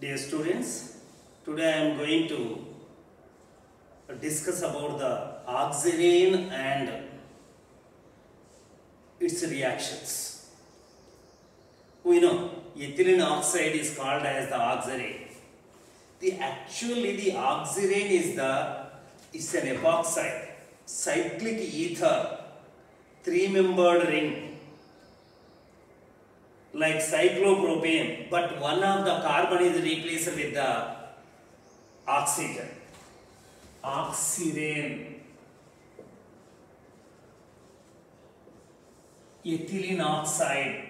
Dear students, today I am going to discuss about the oxirane and its reactions. We know ethylene oxide is called as the oxirane. Actually the oxirane is an epoxide, cyclic ether, three-membered ring like cyclopropane, but one of the carbon is replaced with the oxygen. Oxirane, ethylene oxide,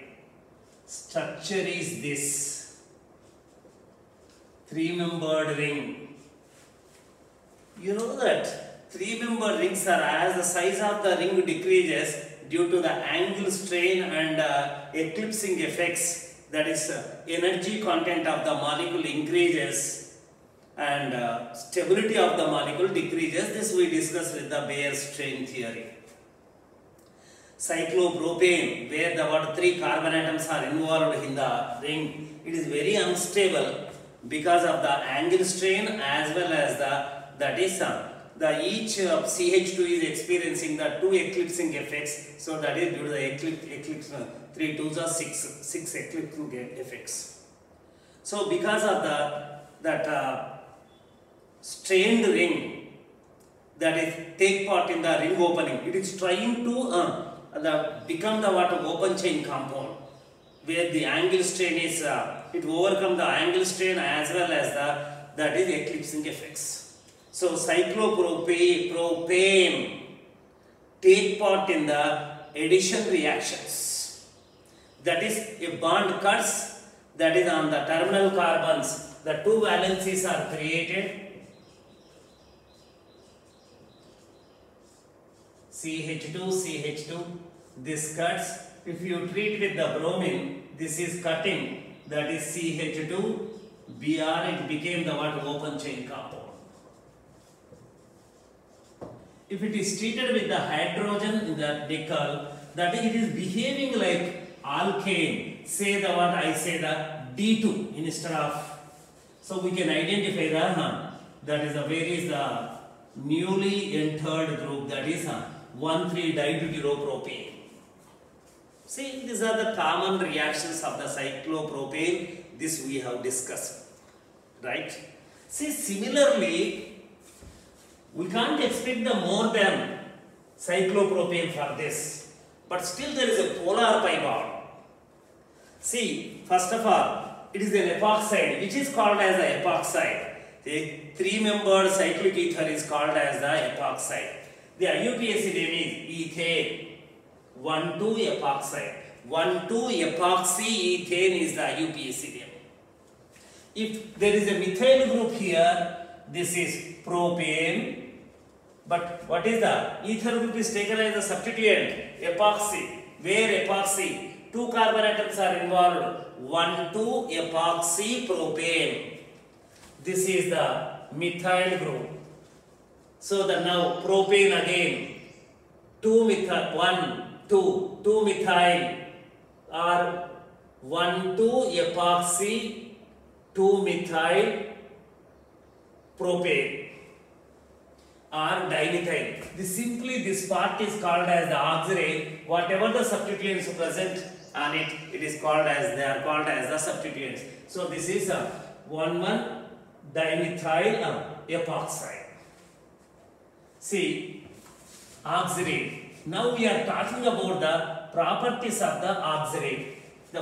structure is this, three-membered ring. You know that three-membered rings are, as the size of the ring decreases due to the angle strain and eclipsing effects, that is energy content of the molecule increases and stability of the molecule decreases. This we discussed with the Bayer strain theory. Cyclopropane, where the three carbon atoms are involved in the ring, it is very unstable because of the angle strain as well as each of CH2 is experiencing the two eclipsing effects, so that is due to the eclipse 3 2s are 6 eclipsing effects. So because of that strained ring that is take part in the ring opening, it is trying to become the open chain compound, where the angle strain is it overcome the angle strain as well as that is eclipsing effects. So cyclopropane take part in the addition reactions. That is, a bond cuts, that is on the terminal carbons, the two valencies are created. CH2, this cuts. If you treat with the bromine, this is cutting, that is CH2, Br, it became the open chain compound. If it is treated with the hydrogen in the nickel, that it is behaving like alkane. Say I say the D2 instead of. So we can identify that is where is the newly entered group, that is 1,3-diddeuteropropane. See, these are the common reactions of the cyclopropane. This we have discussed, right? See, similarly, we can't expect the more than cyclopropane for this, but still there is a polar pi bond. See, first of all, it is an epoxide, which is called as the epoxide. The three-membered cyclic ether is called as the epoxide. The IUPAC name is ethane. 1,2-epoxide. 1,2-epoxy-ethane is the IUPAC name. If there is a methyl group here, this is propane. But what is the ether group is taken as a substituent, epoxy. Where epoxy? Two carbon atoms are involved. 1,2-epoxy propane. This is the methyl group. So now propane again. 2-methyl, 2-methyl or 1,2-epoxy 2-methyl propane or dimethyl. This part is called as the oxirane. Whatever the substituents present on it, it is called as, they are called as the substituents. So this is a 1,1-dimethyl epoxide. See, oxirane. Now we are talking about the properties of the oxirane.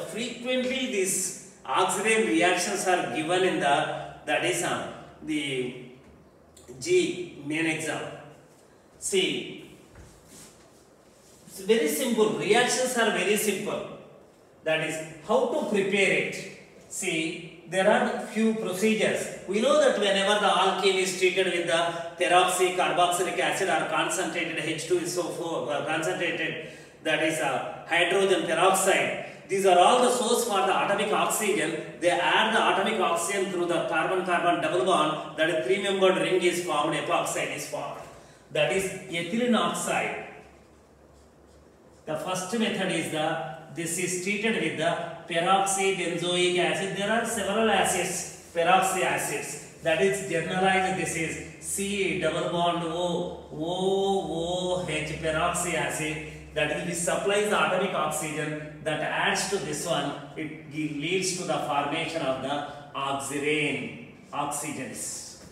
Frequently these oxirane reactions are given in the G main exam. See, it's very simple. Reactions are very simple. That is how to prepare it. See, there are few procedures. We know that whenever the alkane is treated with the peroxy carboxylic acid or concentrated H2 is concentrated, that is hydrogen peroxide. These are all the source for the atomic oxygen. They add the atomic oxygen through the carbon-carbon double bond, that a three-membered ring is formed, epoxide is formed. That is ethylene oxide. The first method is this is treated with the peroxybenzoic acid. There are several acids. peroxy acids. That is generalized. This is C double bond OH peroxy acid. That is, which supplies the atomic oxygen that adds to this one. It leads to the formation of the oxygens.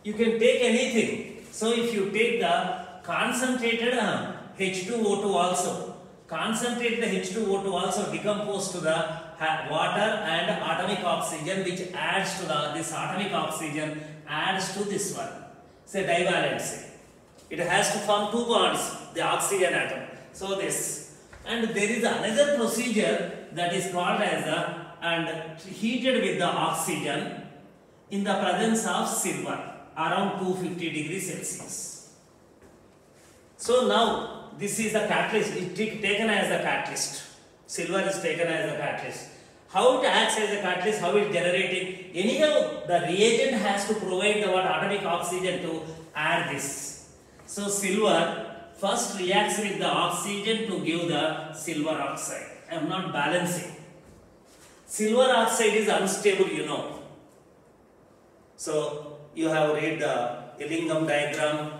You can take anything. So if you take the concentrated H2O2 also, concentrated H2O2 also decomposed to the water and atomic oxygen, which adds to this atomic oxygen adds to this one. Say divalency. It has to form two bonds, the oxygen atom. So this, and there is another procedure that is called as and heated with the oxygen in the presence of silver around 250 degrees Celsius. So now this is the catalyst. It is taken as the catalyst. Silver is taken as the catalyst. How it acts as a catalyst, how it is generating. Anyhow, the reagent has to provide the atomic oxygen to add this. So silver first reacts with the oxygen to give the silver oxide. I am not balancing. Silver oxide is unstable, you know. So you have read the Ellingham diagram.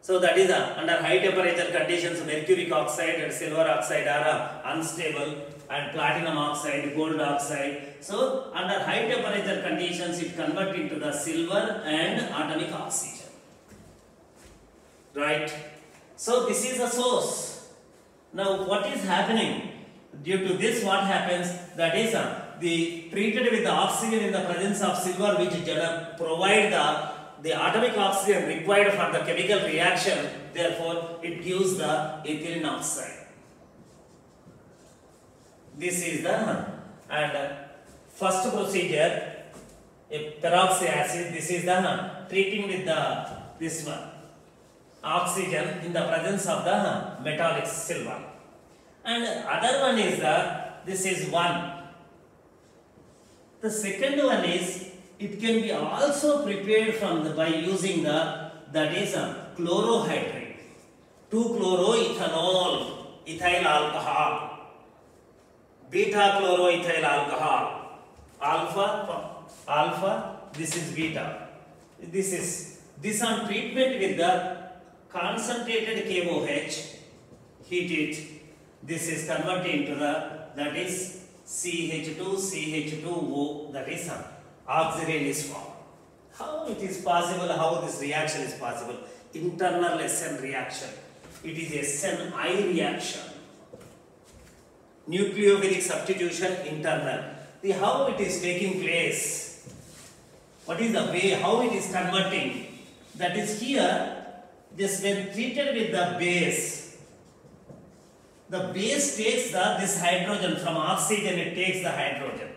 So that is under high temperature conditions, mercuric oxide and silver oxide are unstable, and platinum oxide, gold oxide. So under high temperature conditions, it converts into the silver and atomic oxygen. Right? So this is the source. Now what is happening? Due to this, what happens? That is the treated with the oxygen in the presence of silver, which provide the atomic oxygen required for the chemical reaction. Therefore, it gives the ethylene oxide. This is the first procedure. A peroxy acid. This is the treating with this one oxygen in the presence of the metallic silver. And other one is this is one. The second one is, it can be also prepared from by using that is chlorohydrate, 2-chloroethanol, ethyl alcohol, beta chloroethyl alcohol, alpha, this is beta. This on treatment with the concentrated KOH, heat it. This is converted into that is CH2CH2O, that is oxygen is formed. How it is possible? How this reaction is possible? Internal SN reaction. It is SNI reaction. Nucleophilic substitution internal. See how it is taking place. What is the way? How it is converting? That is here. Just when treated with the base takes this hydrogen from oxygen. It takes the hydrogen.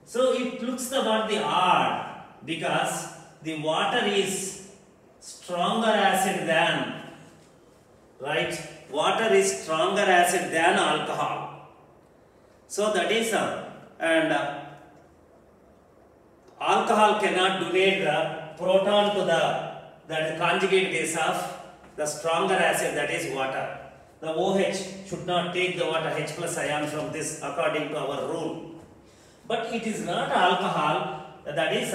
So it looks about the odd, because the water is stronger acid than, right? Water is stronger acid than alcohol. So that is and alcohol cannot donate the proton to the conjugate base of the stronger acid, that is water. The OH should not take the water H plus ion from this according to our rule. But it is not alcohol, that is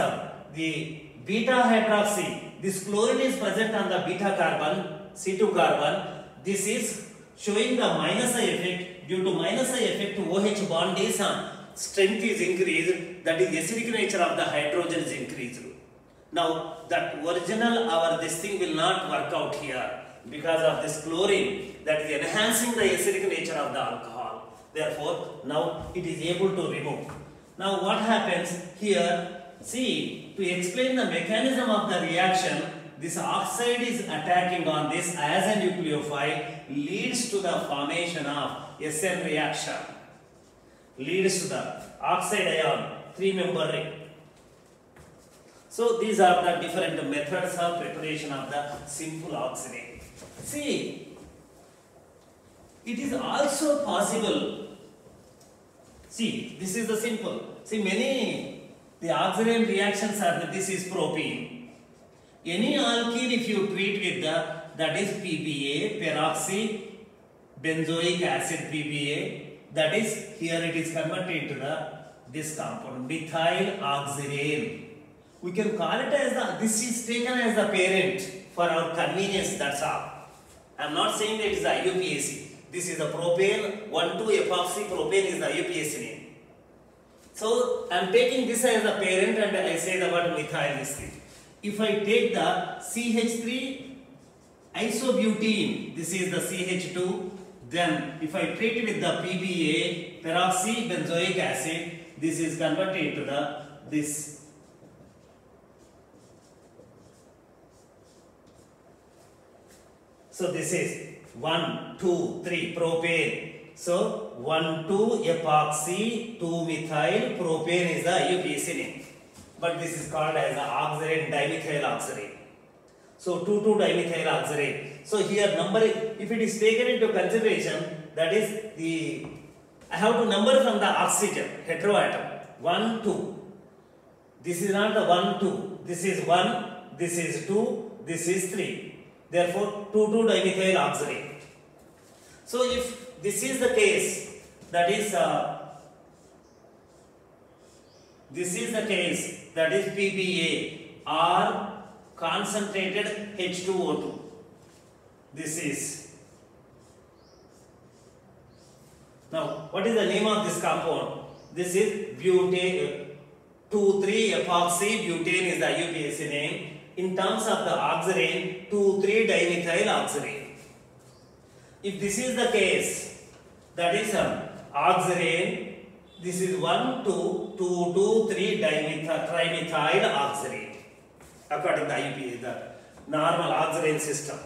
the beta hydroxy. This chlorine is present on the beta carbon, C2 carbon. This is showing the minus I effect. Due to minus I effect, OH bond is strength is increased. That is acidic nature of the hydrogen is increased. Now that original this thing will not work out here because of this chlorine that is enhancing the acidic nature of the alcohol. Therefore, now it is able to remove. Now what happens here? See, to explain the mechanism of the reaction, this oxide is attacking on this as a nucleophile, leads to the formation of SN reaction, leads to the oxide ion 3-member ring. So these are the different methods of preparation of the simple oxidant. See, it is also possible. See, this is the simple. See, the oxidant reactions are this is propene. Any alkene, if you treat with that is PBA, peroxy benzoic acid PBA, that is here it is converted to the this compound, methyl oxirane. We can call it as this is taken as the parent for our convenience, that's all. I am not saying that it is the IUPAC. This is the propane, 1,2-epoxy propane is the IUPAC name. So I am taking this as the parent and I say the word methyl this thing. If I take the CH3 isobutene, this is the CH2, then if I treat it with the PBA, peroxybenzoic acid, this is converted into this. So this is 1, 2, 3 propane. So 1,2-epoxy 2-methyl propane is the IUPAC name. But this is called as the oxirane dimethyl oxirane. So 2,2-dimethyl oxirane. So here number, if it is taken into consideration, that is the, I have to number from the oxygen heteroatom. 1, 2. This is not the 1, 2. This is 1, this is 2, this is 3. Therefore 2,2-dimethyl oxirane. So if this is the case, that is PBA or concentrated H2O2. This is. Now, what is the name of this compound? This is butane, 2,3-epoxy butane is the IUPAC name. In terms of the oxirane, 2,3-dimethyl oxirane. If this is the case, that is oxirane, this is 1, 2, 2, 2, 3 trimethyl oxirane. According to IUPAC, the normal oxirane system.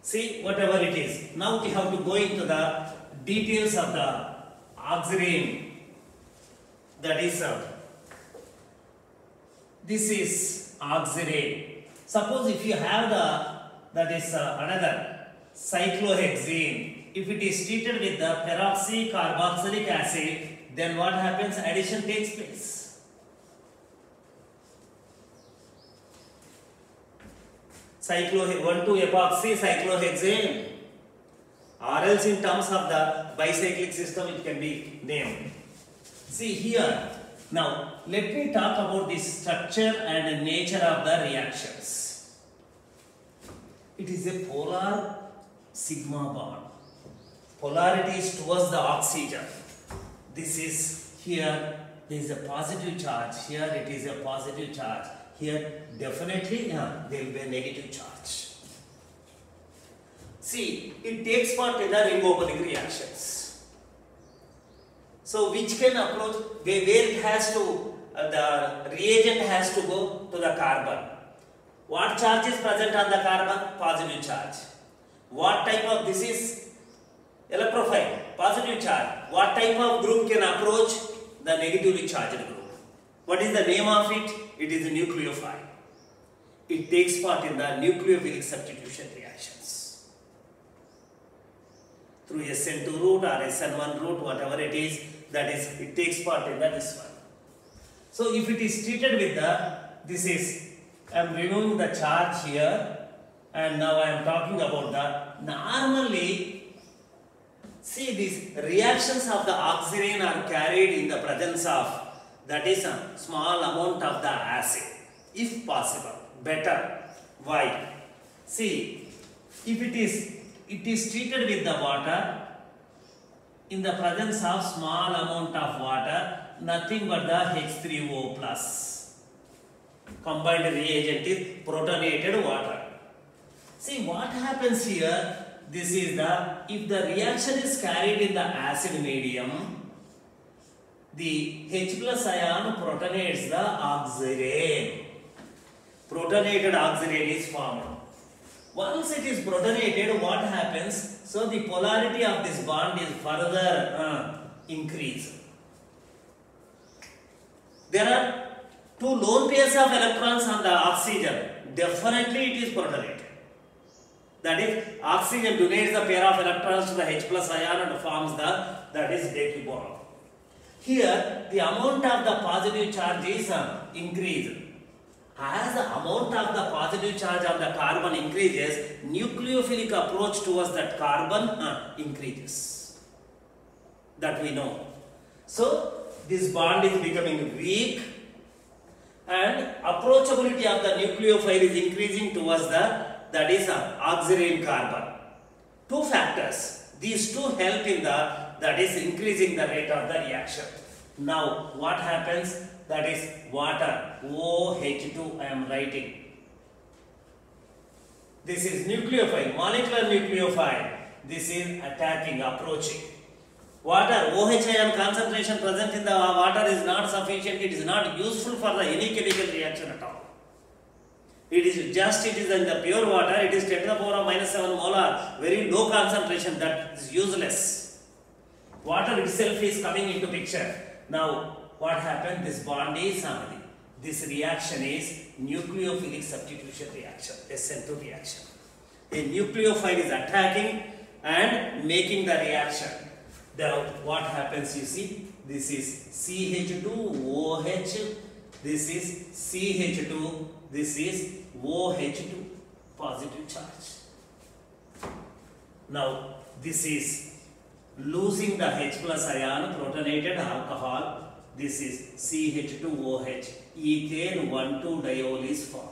See, whatever it is. Now we have to go into the details of the oxirane. That is, this is oxirane. Suppose if you have another cyclohexane, if it is treated with the peroxycarboxylic acid, then what happens? Addition takes place. Cyclohexane, 1,2-epoxy cyclohexane, or else in terms of the bicyclic system it can be named. See here. Now, let me talk about the structure and nature of the reactions. It is a polar sigma bond. Polarity is towards the oxygen. This is here, there is a positive charge. Here it is a positive charge. Here definitely there will be a negative charge. See, it takes part in the ring opening reactions. So which can approach, where it has to, the reagent has to go to the carbon. What charge is present on the carbon? Positive charge. What type of, this is electrophile, positive charge. What type of group can approach? The negatively charged group. What is the name of it? It is a nucleophile. It takes part in the nucleophilic substitution reactions. Through SN2 route or SN1 route, whatever it is, that is, it takes part in this one. So if it is treated with this is, I am removing the charge here, and now I am talking about normally, see, these reactions of the oxirane are carried in the presence of, that is a small amount of the acid, if possible, better. Why? See, if it is treated with the water, in the presence of small amount of water, nothing but the H3O plus. Combined reagent is protonated water. See what happens here, this is if the reaction is carried in the acid medium, the H plus ion protonates the oxirane. Protonated oxirane is formed. Once it is protonated, what happens? So the polarity of this bond is further increased. There are two lone pairs of electrons on the oxygen. Definitely it is protonated. That is, oxygen donates the pair of electrons to the H plus ion and forms that is Dayton bond. Here, the amount of the positive charge is increased. As the amount of the positive charge on the carbon increases, nucleophilic approach towards that carbon increases. That we know. So, this bond is becoming weak and approachability of the nucleophile is increasing towards the, that is oxygen carbon. Two factors, these two help in the, that is increasing the rate of the reaction. Now what happens, that is water, OH2 I am writing. This is nucleophile, molecular nucleophile. This is attacking, approaching. Water, OH ion concentration present in the water is not sufficient. It is not useful for the any chemical reaction at all. It is just, it is in the pure water, it is 10 to the power of minus 7 molar, very low concentration, that is useless. Water itself is coming into picture. Now, what happened? This bond is something. This reaction is nucleophilic substitution reaction, SN2 reaction. A nucleophile is attacking and making the reaction. Now, what happens, you see? This is CH2OH, this is CH2, this is OH2, positive charge. Now, this is losing the H plus ion, protonated alcohol. This is CH2OH, ethane 1,2 diol is formed.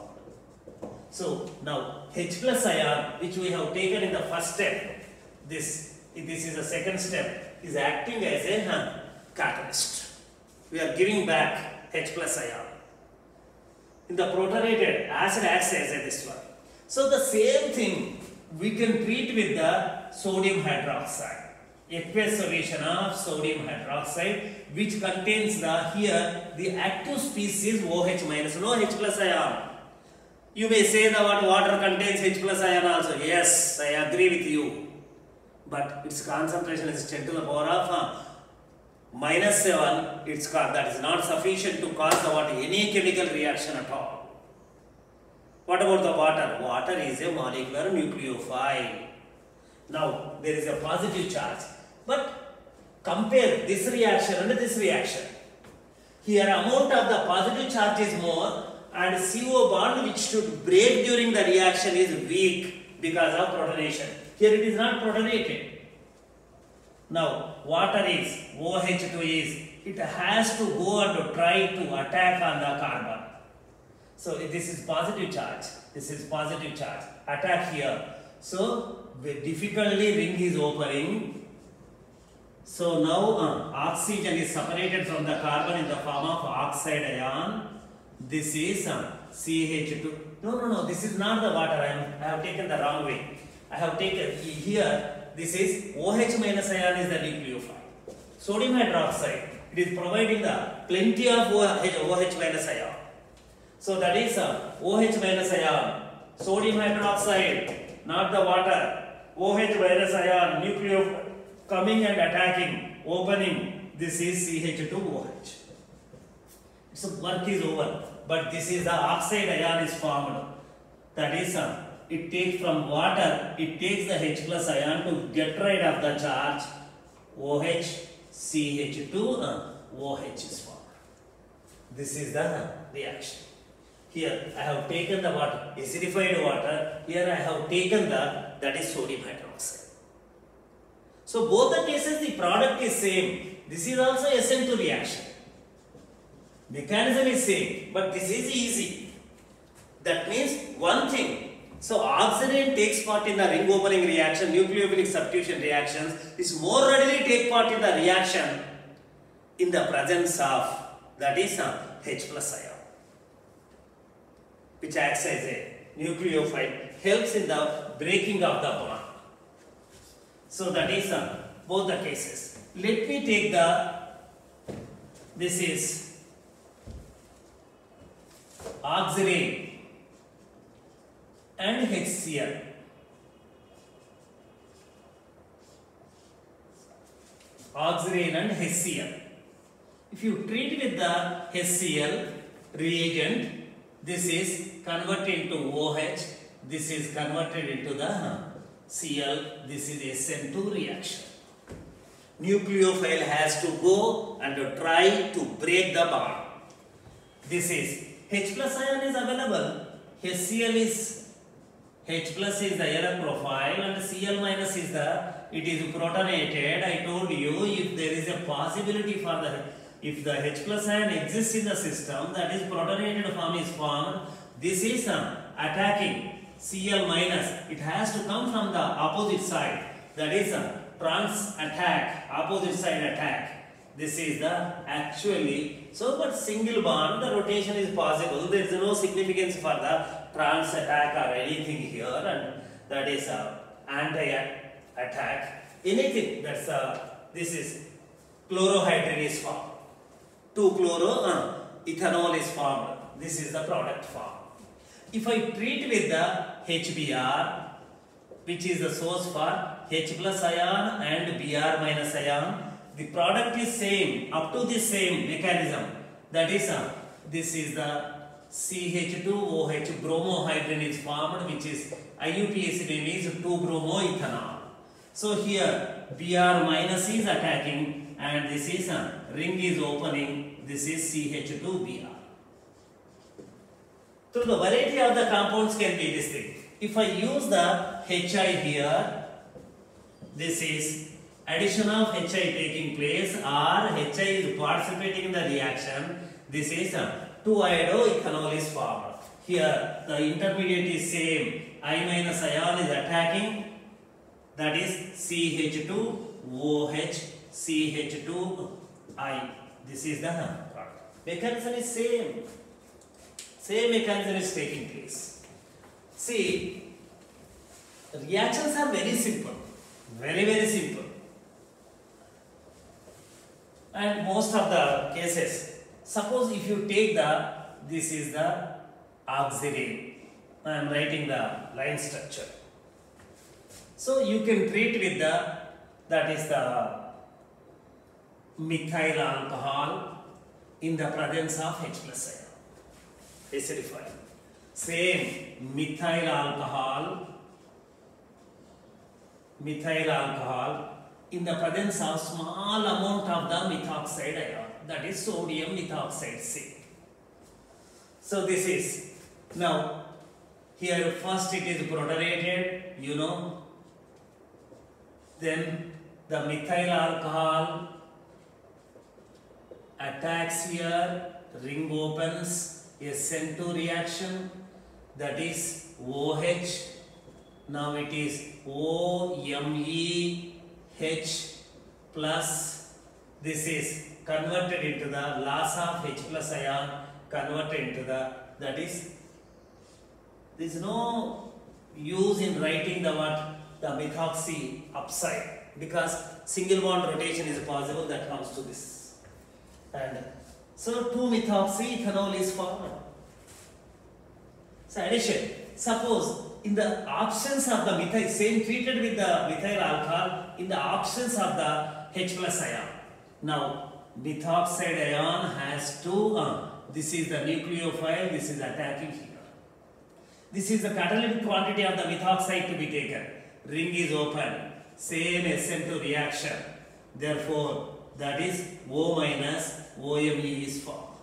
So now H plus ion, which we have taken in the first step, this is the second step, is acting as a catalyst. We are giving back H plus ion. In the protonated, acid acts as this one. So the same thing we can treat with the sodium hydroxide. Aqueous solution of sodium hydroxide, which contains the active species OH minus, no H plus ion. You may say that water contains H plus ion also. Yes, I agree with you. But its concentration is 10 to the power of minus 7. That is not sufficient to cause any chemical reaction at all. What about the water? Water is a molecular nucleophile. Now, there is a positive charge. But compare this reaction and this reaction. Here, amount of the positive charge is more and CO bond which should break during the reaction is weak because of protonation. Here it is not protonated. Now, water is, OH2 is, it has to go and try to attack on the carbon. So, this is positive charge. This is positive charge. Attack here. So, difficultly ring is opening. So now oxygen is separated from the carbon in the form of oxide ion. This is CH2. No, this is not the water. I have taken the wrong way. I have taken here, this is OH minus ion is the nucleophile. Sodium hydroxide, it is providing the plenty of OH minus ion. So that is OH minus ion, sodium hydroxide, not the water. OH minus ion, nucleophile coming and attacking, opening. This is CH2OH. So work is over. But this is the oxide ion is formed. That is, it takes from water, it takes the H plus ion to get rid of the charge. OH, CH2, OH is formed. This is the reaction. Here I have taken the water, acidified water. Here I have taken that is sodium hydroxide. So both the cases the product is same. This is also SN2 reaction. Mechanism is same, but this is easy. That means one thing. So oxidant takes part in the ring opening reaction, nucleophilic substitution reactions is more readily take part in the reaction in the presence of, that is H plus ion, which acts as a nucleophile, helps in the breaking of the bond. So that is both the cases. Let me take this is oxirane and HCl. Oxirane and HCl. If you treat with the HCl reagent, this is converted into OH, this is converted into the Cl, this is SN2 reaction. Nucleophile has to go and try to break the bond. This is H plus ion is available. HCl is, H plus is the electrophile and Cl minus is it is protonated. I told you if there is a possibility for the if the H plus ion exists in the system, that is protonated form is formed. This is attacking Cl minus. It has to come from the opposite side. That is trans attack, opposite side attack. This is the actually, so but single bond, the rotation is possible. There is no significance for the trans attack or anything here, and that is anti-attack. Anything that's this is chlorohydrin is formed. 2-chloro-ethanol is formed. This is the product form. If I treat with the HBr, which is the source for H plus ion and Br minus ion, the product is same up to the same mechanism. That is this is the CH2OH bromohydrin is formed, which is IUPAC name is 2-bromoethanol. So here Br minus is attacking and this is ring is opening. This is CH2Br. So the variety of the compounds can be this thing. If I use the HI here, this is addition of HI taking place or HI is participating in the reaction. This is 2-iodoethanol is formed. Here the intermediate is same. I minus ion is attacking. That is CH2OH CH2I. This is the product. Mechanism is same. Same mechanism is taking place. See, reactions are very simple. Very, very simple. And most of the cases, suppose if you take this is the oxidine. I am writing the line structure. So you can treat with that is the methyl alcohol in the presence of H plus ion. Acidified. Same methyl alcohol in the presence of small amount of the methoxide ion, that is sodium methoxide C. So this is, now here first it is protonated, then the methyl alcohol attacks here, ring opens, SN2 reaction, that is OH. Now it is OMeH plus, this is converted into the loss of H plus ion, converted into that is, there is no use in writing the methoxy upside, because single bond rotation is possible, that comes to this. And so 2-methoxyethanol is formed. So addition, suppose in the absence of the methyl, same treated with the methyl alcohol, in the absence of the H plus ion. Now methoxide ion has two, this is the nucleophile, this is attacking here. This is the catalytic quantity of the methoxide to be taken. Ring is open, same SN2 reaction. Therefore, that is O minus OMe is formed.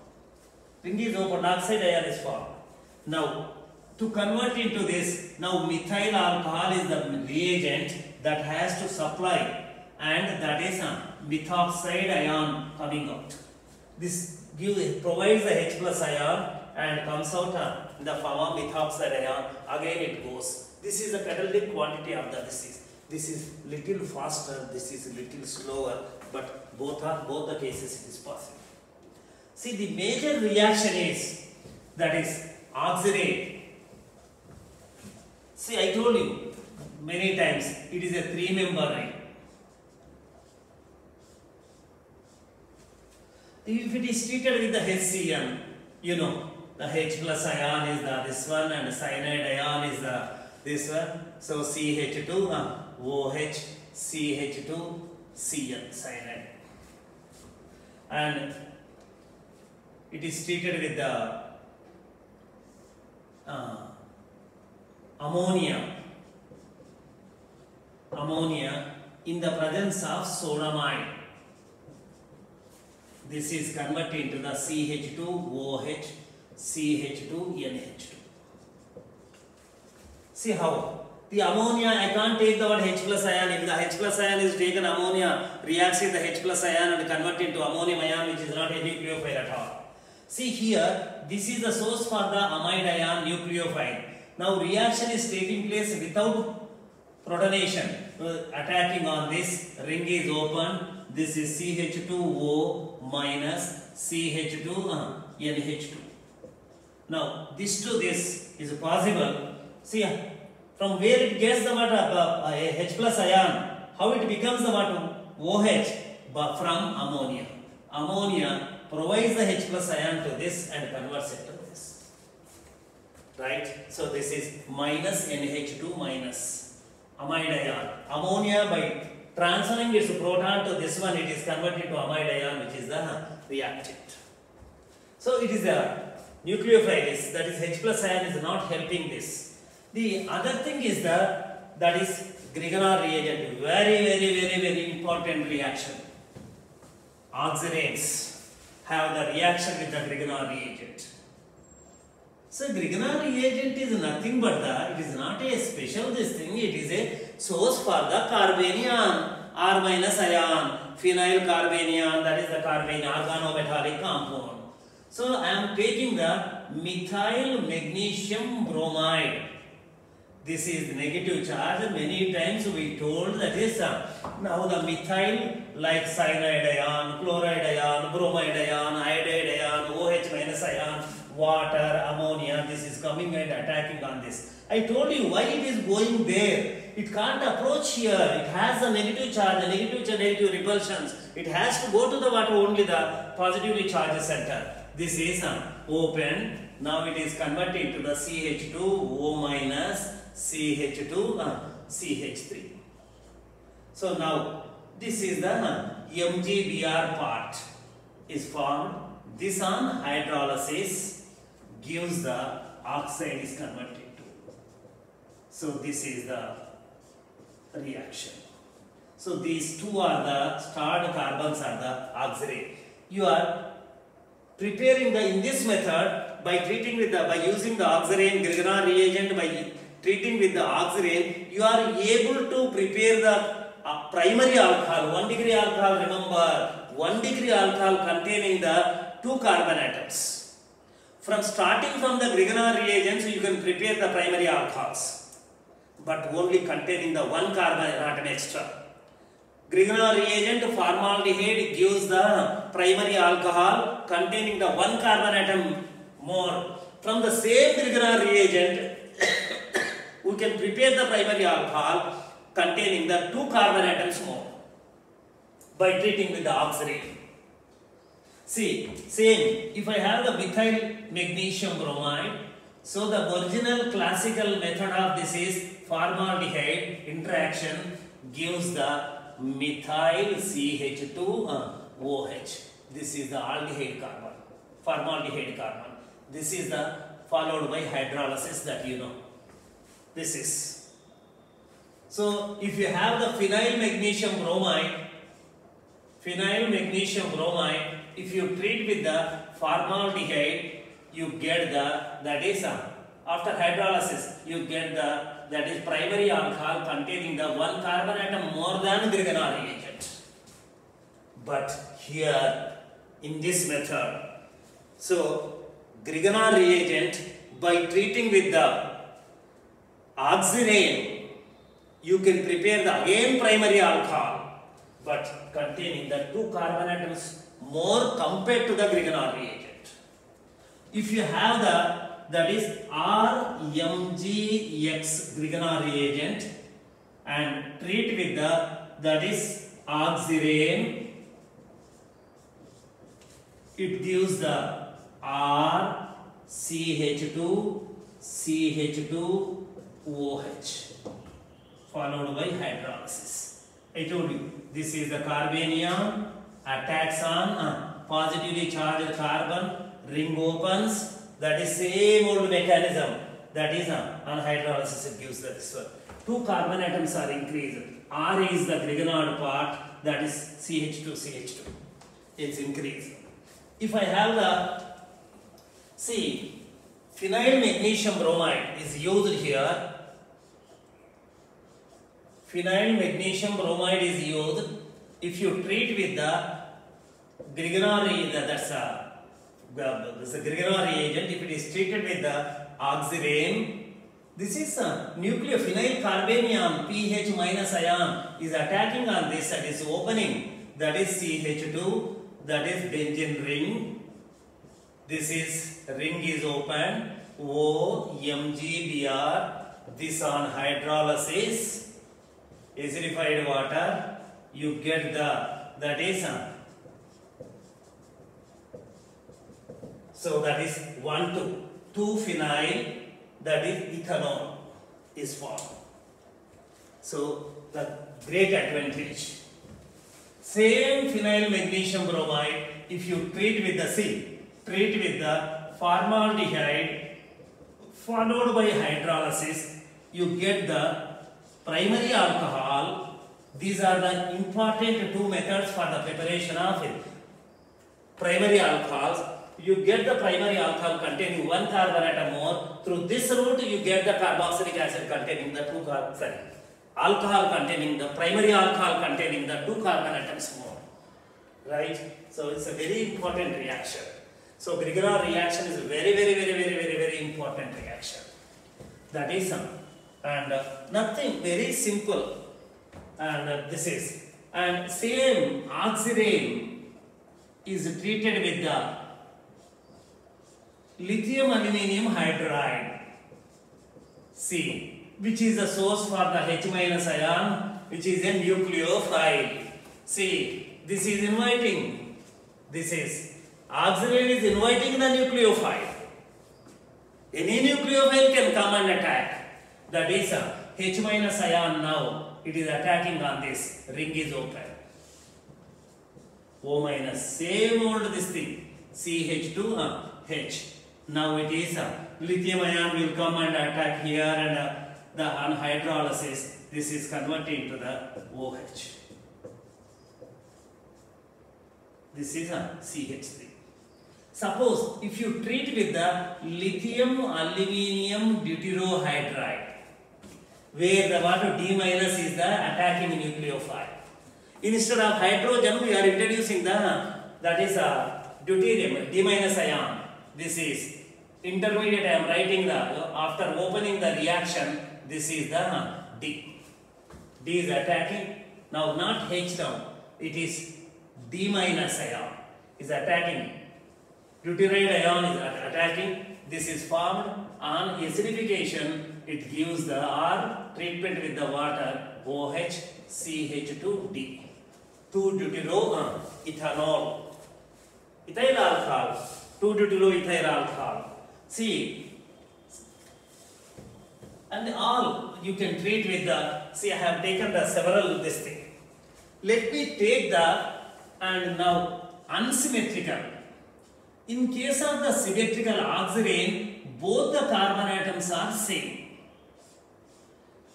Ring is open, oxide ion is formed. Now, to convert into this, now methyl alcohol is the reagent that has to supply, and that is methoxide ion coming out. This provides the H plus ion and comes out in the form of methoxide ion. Again it goes. This is the catalytic quantity of the disease. This is little faster, this is little slower, but both the cases it is possible. See, the major reaction is, that is oxidate. See, I told you many times, it is a 3-member ring. If it is treated with the HCN, the H plus ion is this one, and the cyanide ion is this one. So CH2, OH, CH2, Cn, cyanide. And it is treated with the ammonia in the presence of sodamide. This is converted into the CH2OH, CH2NH2. See how The ammonia, I can't take the word H plus ion. If the H plus ion is taken, ammonia reacts with the H plus ion and convert into ammonium ion, which is not a nucleophile at all. See here, this is the source for the amide ion nucleophile. Now reaction is taking place without protonation. Attacking on this, ring is open. This is CH2O minus CH2 NH2. Now this to this is possible. See, from where it gets the water H plus ion, how it becomes the water OH, but from ammonia. Ammonia provides the H plus ion to this and converts it to this. Right? So this is minus NH2 minus amide ion. Ammonia, by transferring its proton to this one, it is converted to amide ion, which is the reactant. So it is a nucleophile, that is H plus ion is not helping this. The other thing is that is Grignard reagent, very important reaction. Oxiranes have the reaction with the Grignard reagent. So Grignard reagent is nothing but it is not a special this thing, it is a source for the carbanion, R minus ion, phenyl carbanion, that is the carbanion organometallic compound. So I am taking the methyl magnesium bromide. This is the negative charge. Many times we told that is now the methyl like cyanide ion, chloride ion, bromide ion, iodide ion, OH minus ion, water, ammonia, this is coming and attacking on this. I told you why it is going there. It can't approach here. It has a negative charge, negative repulsions. It has to go to the water, only the positively charged center. This is open. Now it is converted to the CH2O minus CH2 CH3. So now this is the MgBr part is formed. This on hydrolysis gives the oxide is converted to. So this is the reaction. So these two are the starred carbons are the oxirane. You are preparing in this method by treating with by using the oxirane Grignard reagent, by treating with the oxirane, you are able to prepare the primary alcohol, 1 degree alcohol. Remember, 1 degree alcohol containing the 2 carbon atoms. Starting from the Grignard reagents, you can prepare the primary alcohols, but only containing the 1 carbon atom extra. Grignard reagent formaldehyde gives the primary alcohol containing the 1 carbon atom more. From the same Grignard reagent, we can prepare the primary alcohol containing the 2 carbon atoms more by treating with the oxirane. See, same, if I have the methyl magnesium bromide, so the original classical method of this is formaldehyde interaction gives the methyl CH2 OH. This is the aldehyde carbon, formaldehyde carbon. This is the followed by hydrolysis that you know. This is. So if you have the phenyl magnesium bromide, if you treat with the formaldehyde, you get that is after hydrolysis, you get that is primary alcohol containing the 1 carbon atom more than Grignard reagent. But here in this method, so Grignard reagent, by treating with the oxirane, you can prepare the again primary alcohol, but containing the 2 carbon atoms more compared to the Grignard reagent. If you have that is RMgX Grignard reagent and treat with that is oxirane, it gives the RCH2CH2OH followed by hydrolysis. I told you this is the carbanion, attacks on positively charged carbon, ring opens, that is same old mechanism, that is on hydrolysis it gives this one. 2 carbon atoms are increased. R is the Grignard part, that is CH2. It's increased. If I have phenyl magnesium bromide is used here. phenyl magnesium bromide is used if you treat with the Grignard, that's a Grignard reagent. If it is treated with the oxirane, this is a nucleophenyl carbanium pH minus ion is attacking on this, that is opening, that is CH2, that is benzene ring. This is ring is open, OMgBr. This on hydrolysis, acidified water, you get that is so that is 2 phenyl, that is ethanol is formed. So the great advantage. Same phenyl magnesium bromide, if you treat with the formaldehyde followed by hydrolysis, you get the primary alcohol. These are the important two methods for the preparation of primary alcohols. You get the primary alcohol containing one carbon atom more. Through this route, you get the carboxylic acid containing the alcohol containing the primary alcohol containing the 2 carbon atoms more. Right? So it's a very important reaction. So Grignard reaction is a very important reaction. That is and nothing, very simple. And this is, and same oxirane is treated with the lithium aluminum hydride, C, which is the source for the H minus ion, which is a nucleophile. See, this is inviting, this is, oxirane is inviting the nucleophile. Any nucleophile can come and attack. That is H minus ion now. It is attacking on this. Ring is open. O minus. Same old this thing. CH2 H. Now it is lithium ion will come and attack here, and the on hydrolysis this is converted into the OH. This is CH3. Suppose if you treat with the lithium aluminum deuterohydride, where the water D minus is the attacking nucleophile. Instead of hydrogen, we are introducing that is deuterium, D minus ion. This is intermediate. I am writing after opening the reaction, this is the D. D is attacking. Now not H down, it is D minus ion is attacking. Deuteride ion is attacking. This is formed on acidification. It gives the treatment with the water OH CH2D. 2-deutero ethanol. Ethyl alcohol. 2-deuteroethyl alcohol. See, and all you can treat with the, see I have taken the several this thing. Let me take the, and now unsymmetrical. In case of the symmetrical oxirane, both the carbon atoms are same.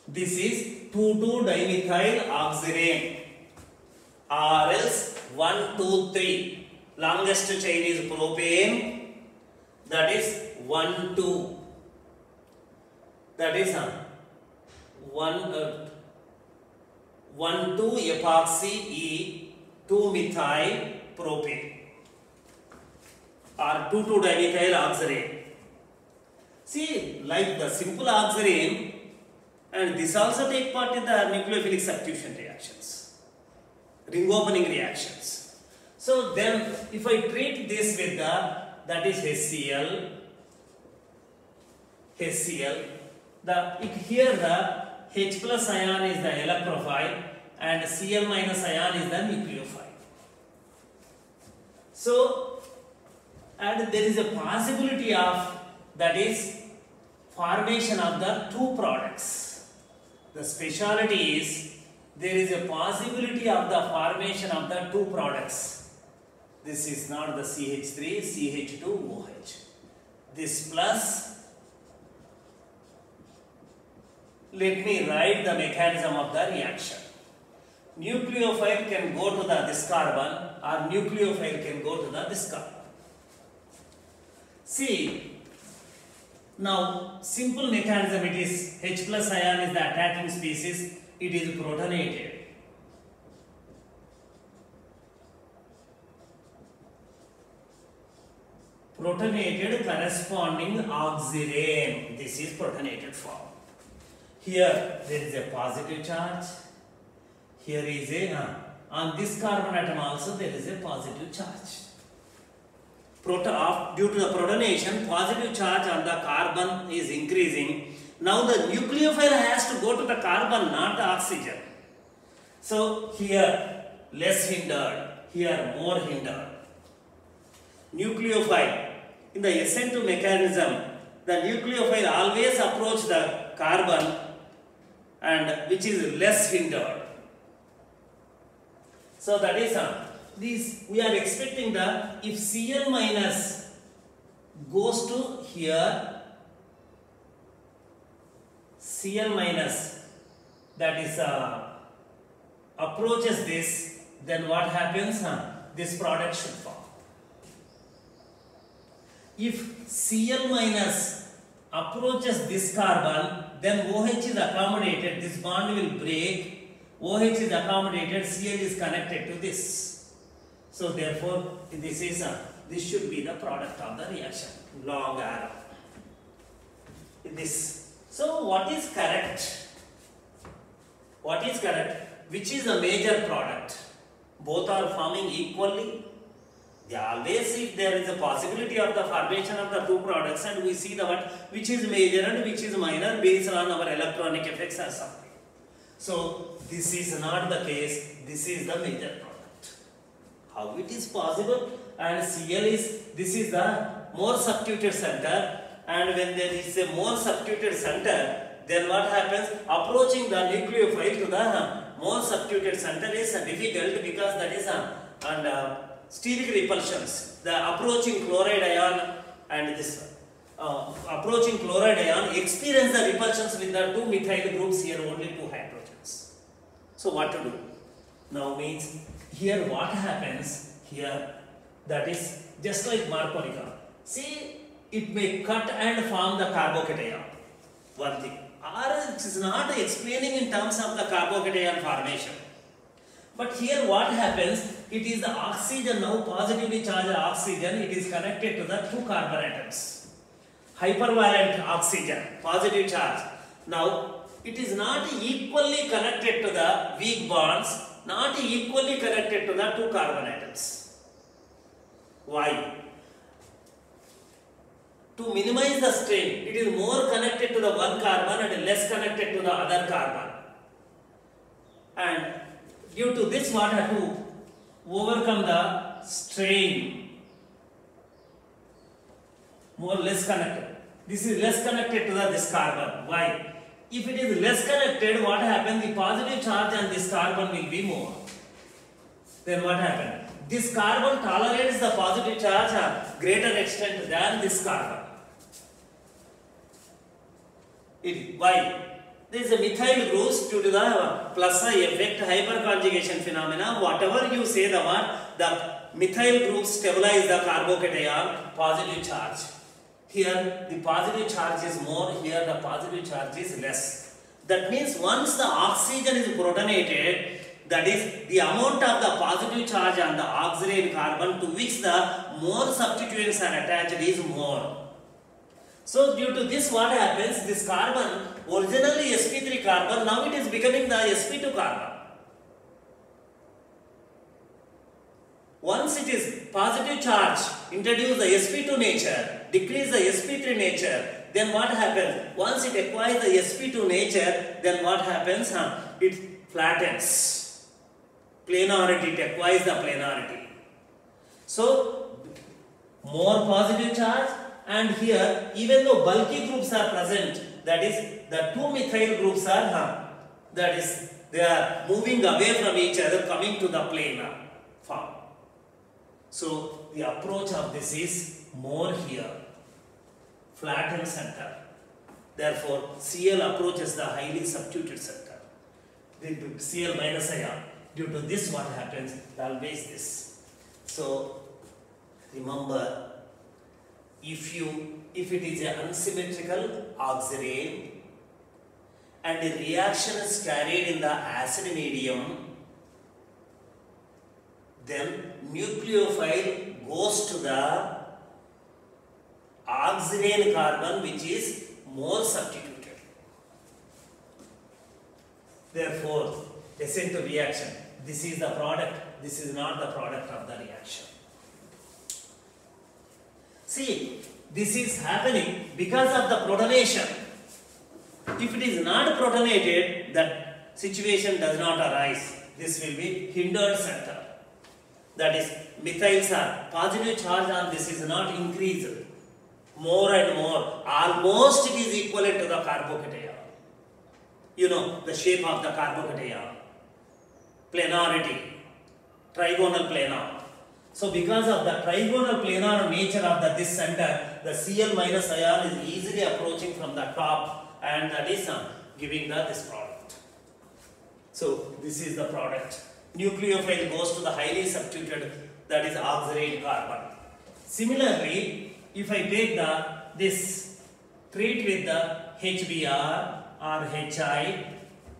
This is 2,2-dimethyl oxirane, or else 1, 2, 3. Longest chain is propane, that is 1, 2. That is 1, 2 epoxy E 2 methyl propane, or 2,2-dimethyl oxirane. See, like the simple oxirane, and this also take part in the nucleophilic substitution reactions, ring opening reactions. So then, if I treat this with that is HCl, here the H plus ion is the electrophile and Cl minus ion is the nucleophile. So, and there is a possibility of, that is, formation of the two products. The speciality is, there is a possibility of the formation of the two products. This is not the CH3, CH2OH. This plus, let me write the mechanism of the reaction. Nucleophile can go to this carbon, or nucleophile can go to this carbon. See, now simple mechanism, it is H plus ion is the attacking species, it is protonated. Protonated corresponding oxirane. This is protonated form. Here there is a positive charge. Here is a on this carbon atom also there is a positive charge. Due to the protonation, positive charge on the carbon is increasing. Now the nucleophile has to go to the carbon, not the oxygen. So here less hindered, here more hindered. Nucleophile. In the SN2 mechanism, the nucleophile always approach the carbon and which is less hindered. So that is this we are expecting that if Cl minus goes to here, Cl minus that is approaches this, then what happens? This product should form. If Cl minus approaches this carbon, then OH is accommodated, this bond will break, OH is accommodated, Cl is connected to this. So therefore, this should be the product of the reaction, long arrow. This. So what is correct? What is correct? Which is the major product? Both are forming equally. They always, if there is a possibility of the formation of the two products, and we see the which is major and which is minor based on our electronic effects or something. So this is not the case. This is the major product. How it is possible? And Cl is, this is the more substituted center, and when there is a more substituted center, then what happens? Approaching the nucleophile to the more substituted center is difficult because that is steric repulsions. The approaching chloride ion and this approaching chloride ion experience the repulsions with the two methyl groups, here only two hydrogens. So what to do? Now means here what happens here, that is just like Marconium. See, it may cut and form the carbocation. One thing. Or it is not explaining in terms of the carbocation formation. But here what happens, it is the oxygen, now positively charged oxygen, it is connected to the two carbon atoms. Hypervalent oxygen, positive charge. Now, it is not equally connected to the weak bonds, not equally connected to the two carbon atoms. Why? To minimize the strain, it is more connected to the one carbon and less connected to the other carbon. And due to this, what have to overcome the strain, more less connected. This is less connected to this carbon. Why? If it is less connected, what happens? The positive charge on this carbon will be more. Then what happens? This carbon tolerates the positive charge to greater extent than this carbon. Why? There is a methyl groups due to the plus I effect, hyperconjugation phenomena. Whatever you say the word, the methyl groups stabilize the carbocation, positive charge. Here the positive charge is more, here the positive charge is less. That means once the oxygen is protonated, that is the amount of the positive charge on the oxirane carbon to which the more substituents are attached is more. So due to this, what happens? This carbon, originally sp3 carbon, now it is becoming the sp2 carbon. Once it is positive charge, introduce the sp2 nature, decrease the sp3 nature, then what happens? Once it acquires the sp2 nature, then what happens? It flattens. Planarity, it acquires the planarity. So, more positive charge, and here, even though bulky groups are present, that is, the two methyl groups are, that is, they are moving away from each other, coming to the planar form. So, the approach of this is more here, flattened center. Therefore, Cl approaches the highly substituted center. The Cl minus ion. Due to this, what happens? Always this. So, remember, if it is an unsymmetrical oxirane and the reaction is carried in the acid medium, then nucleophile goes to the oxygen carbon which is mole substituted. Therefore, essential reaction, this is the product, this is not the product of the reaction. See, this is happening because of the protonation. If it is not protonated, that situation does not arise. This will be hindered center. That is, methyls are positive charge on this is not increased. More and more, almost it is equivalent to the carbocation. You know the shape of the carbocation, planarity, trigonal planar. So because of the trigonal planar nature of this center, the Cl minus ion is easily approaching from the top, and that is giving this product. So this is the product. Nucleophile goes to the highly substituted, that is oxide carbon. Similarly, if I take this, treat with the HBr or HI,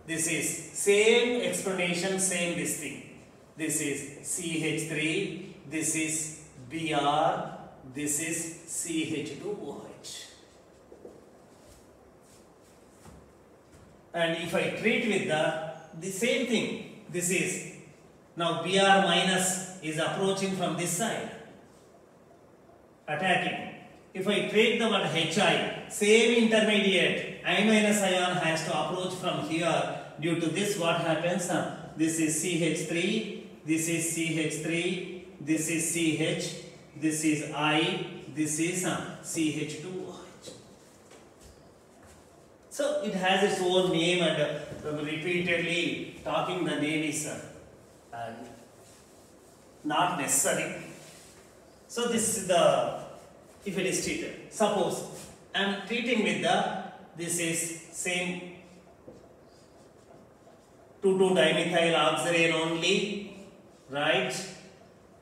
this is same explanation, same this thing. This is CH3, this is Br, this is CH2OH. And if I treat with the same thing, this is now Br minus is approaching from this side, attacking. If I take the word HI, same intermediate, I minus ion has to approach from here. Due to this, what happens? This is CH3, this is CH3, this is CH, this is I, this is CH2OH. So it has its own name, and repeatedly talking the name is not necessary. So this is the, if it is treated. Suppose I am treating with this is same 2,2-dimethyl oxirane only, right?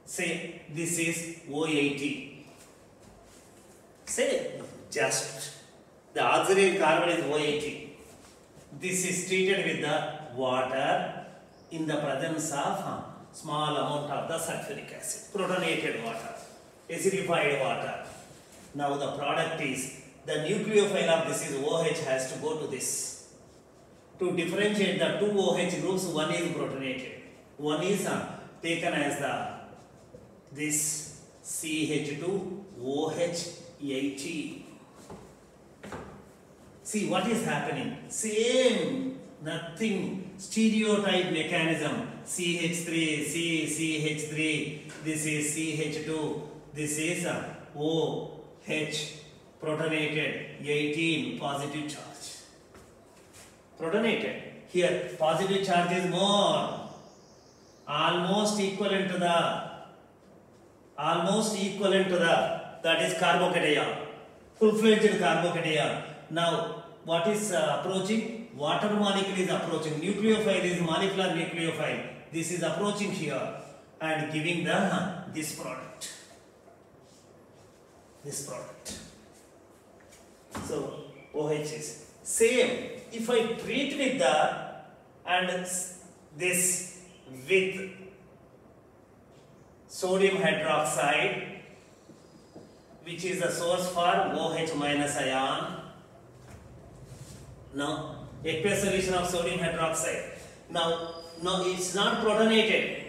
Say this is O80. Say just the oxirane carbon is O80. This is treated with the water in the presence of small amount of the sulfuric acid, protonated water, acidified water. Now the product is, the nucleophile of this is OH has to go to this. To differentiate the two OH groups, one is protonated, one is taken as this CH2OH80. See what is happening? Same, nothing, stereotype mechanism. CH3, CH3, this is CH2, this is OH, protonated, 18, positive charge. Protonated. Here, positive charge is more. Almost equivalent to that is carbocation. Full-fledged carbocation. Now, what is approaching? Water molecule is approaching. Nucleophile is molecular nucleophile. This is approaching here and giving this product. This product. So, OH is same. If I treat with this with sodium hydroxide, which is the source for OH minus ion. Now, aqueous solution of sodium hydroxide. Now it's not protonated.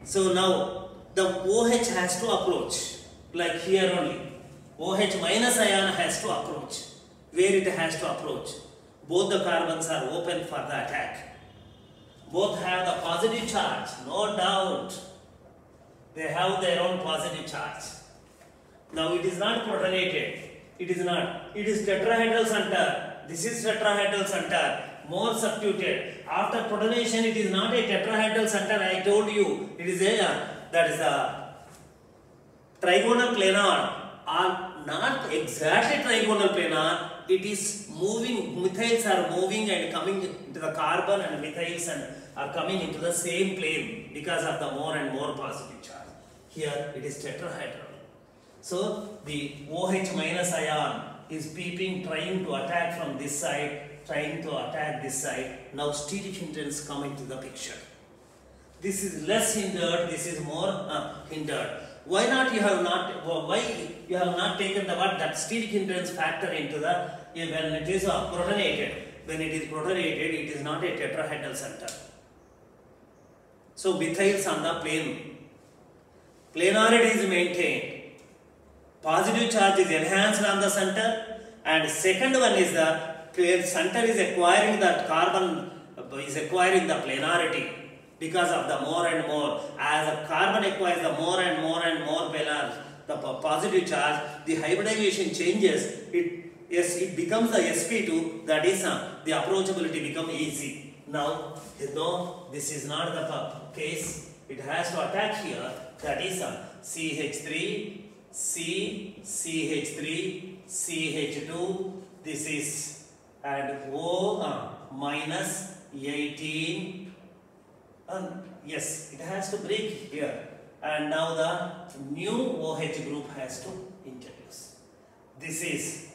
So now the OH has to approach, like here only. OH minus ion has to approach. Where it has to approach? Both the carbons are open for the attack. Both have the positive charge, no doubt. They have their own positive charge. Now it is not protonated. It is not. It is tetrahedral center. This is tetrahedral center. More substituted. After protonation, it is not a tetrahedral center. I told you. It is that is a trigonal planar. Or not exactly trigonal planar. It is moving. Methyls are moving and coming into the carbon, and methyls are coming into the same plane because of the more and more positive charge. Here it is tetrahedral. So the OH minus ion is peeping, trying to attack from this side, trying to attack this side. Now steric hindrance come into the picture. This is less hindered, this is more hindered. Why not you have not, why you have not taken the what, that steric hindrance factor into the, when it is protonated. When it is protonated, it is not a tetrahedral center. So methyls on the plane. Planarity is maintained. Positive charge is enhanced on the center, and second one is the center is acquiring that carbon, is acquiring the planarity because of the more and more. As a carbon acquires the more and more planar, the positive charge, the hybridization changes. It becomes the sp2. That is the approachability become easy. Now, no, this is not the case. It has to attack here. That is CH3. C, CH3, CH2, this is, and O minus 18, yes, it has to break here, and now the new OH group has to introduce. This is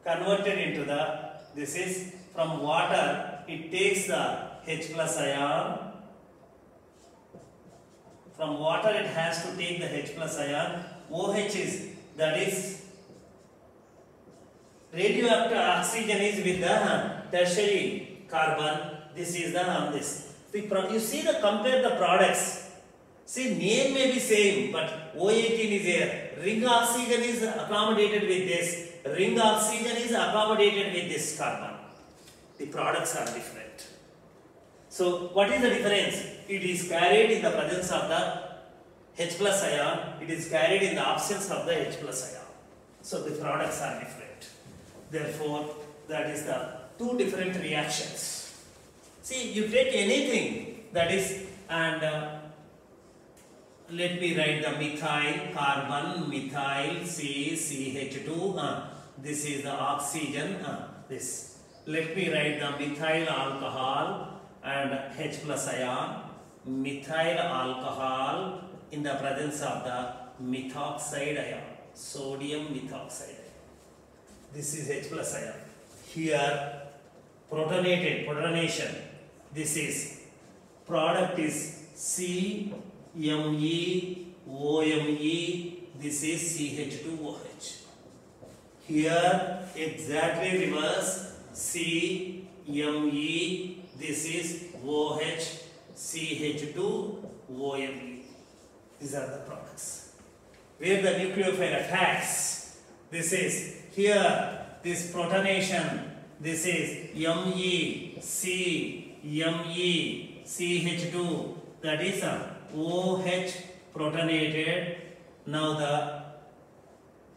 converted into the, this is from water, it takes the H plus ion, from water it has to take the H plus ion. OH is, that is, radioactive oxygen is with the tertiary carbon. This is the this. You see the compare the products. See, name may be same, but O18 is here. Ring oxygen is accommodated with this. Ring oxygen is accommodated with this carbon. The products are different. So, what is the difference? It is carried in the presence of the H plus ion, it is carried in the absence of the H plus ion. So the products are different. Therefore, that is the two different reactions. See, you take anything that is, and let me write the methyl, carbon, methyl, CH2, this is the oxygen, this. Let me write the methyl alcohol and H plus ion, methyl alcohol, in the presence of the methoxide ion, sodium methoxide ion. This is H plus ion. Here, protonation. This is, product is CMeOme, this is CH2OH. Here, exactly reverse, CMe, this is OH, CH2OMe. These are the products. Where the nucleophile attacks, this is here, this protonation, this is Me, C, Me, CH2, that is OH protonated. Now the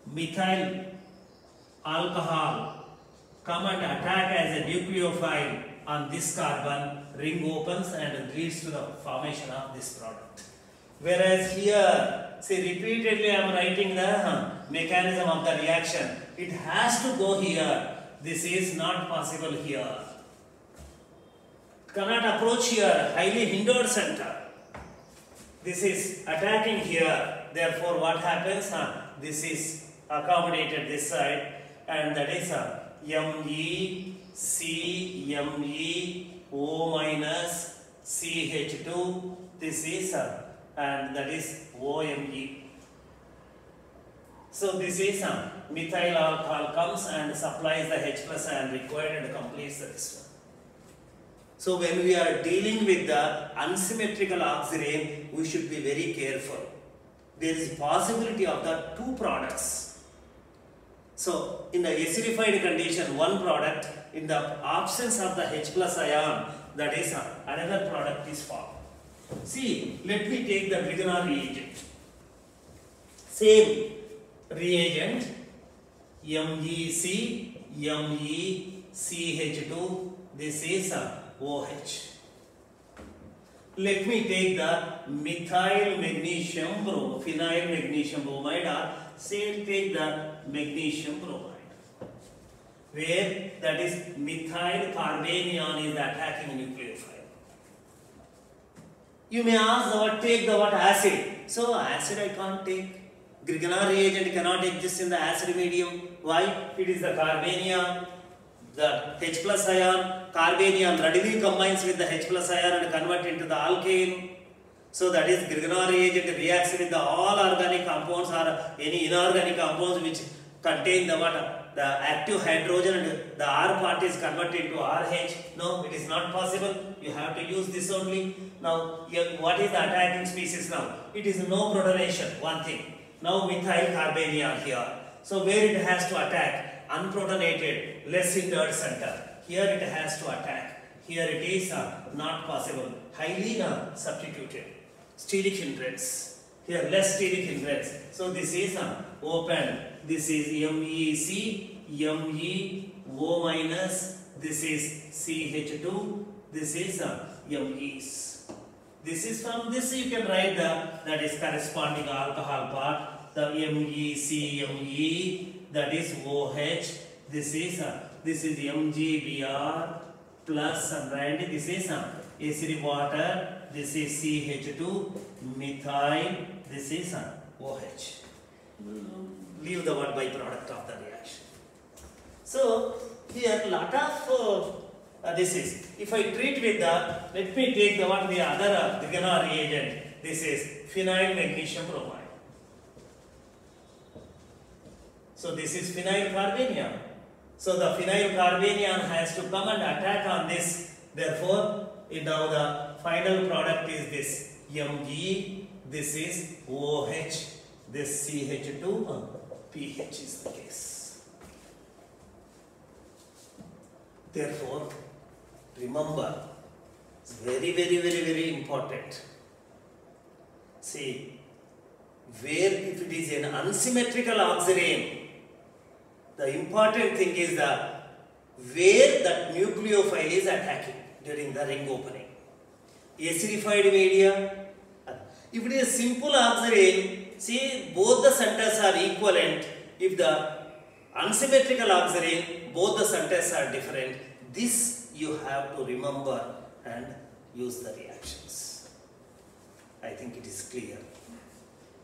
methyl alcohol come and attack as a nucleophile on this carbon, ring opens and leads to the formation of this product. Whereas here, see, repeatedly I am writing the mechanism of the reaction. It has to go here. This is not possible here. Cannot approach here, highly hindered center. This is attacking here. Therefore, what happens? This is accommodated this side, and that is Me, C, Me, O minus, CH2. This is and that is OMe. So this is methyl alcohol comes and supplies the H plus ion required and completes this one. So when we are dealing with the unsymmetrical oxirane, we should be very careful. There is possibility of the two products. So in the acidified condition, one product, in the absence of the H plus ion, that is another product is formed. See, let me take the Grignard reagent. Same reagent, MEC, MECH2, this is OH. Let me take the methyl magnesium bromide, phenyl magnesium bromide, or say take the magnesium bromide, where that is methyl carbanion is attacking nucleophile. You may ask what take the what acid. So acid I can't take. Grignard reagent cannot exist in the acid medium. Why? It is the carbanium, the H plus ion. Carbanium readily combines with the H plus ion and convert into the alkane. So that is Grignard reagent reacts with the all organic compounds or any inorganic compounds which contain the water. The active hydrogen and the R part is converted to RH. No, it is not possible. You have to use this only. Now, what is the attacking species now? It is no protonation, one thing. Now, methyl carbanium here. So, where it has to attack? Unprotonated, less hindered center. Here it has to attack. Here it is not possible. Highly substituted. Steric hindrance. Here less steric hindrance. So, this is open. This is MEC, MEO minus, this is CH2, this is MEs. This is from this you can write that is corresponding alcohol part, the MEC, ME, that is OH, this is MgBr plus and this is acidic water, this is CH2, methyl, this is OH. Leave the word byproduct of the reaction. So, here lot of this is, if I treat with the, let me take the one the other Grignard reagent, this is phenyl magnesium bromide. So, this is phenyl carbanium. So, the phenyl carbanium has to come and attack on this, therefore, now the final product is this Mg, this is OH, this CH2, pH is the case. Therefore, remember, it's very important. See, where if it is an unsymmetrical oxirane, the important thing is where that nucleophile is attacking during the ring opening. Acidified media, if it is a simple oxirane, see both the centers are equivalent. If the unsymmetrical oxirane, both the centers are different. This you have to remember and use the reactions. I think it is clear.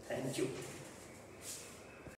Thank you.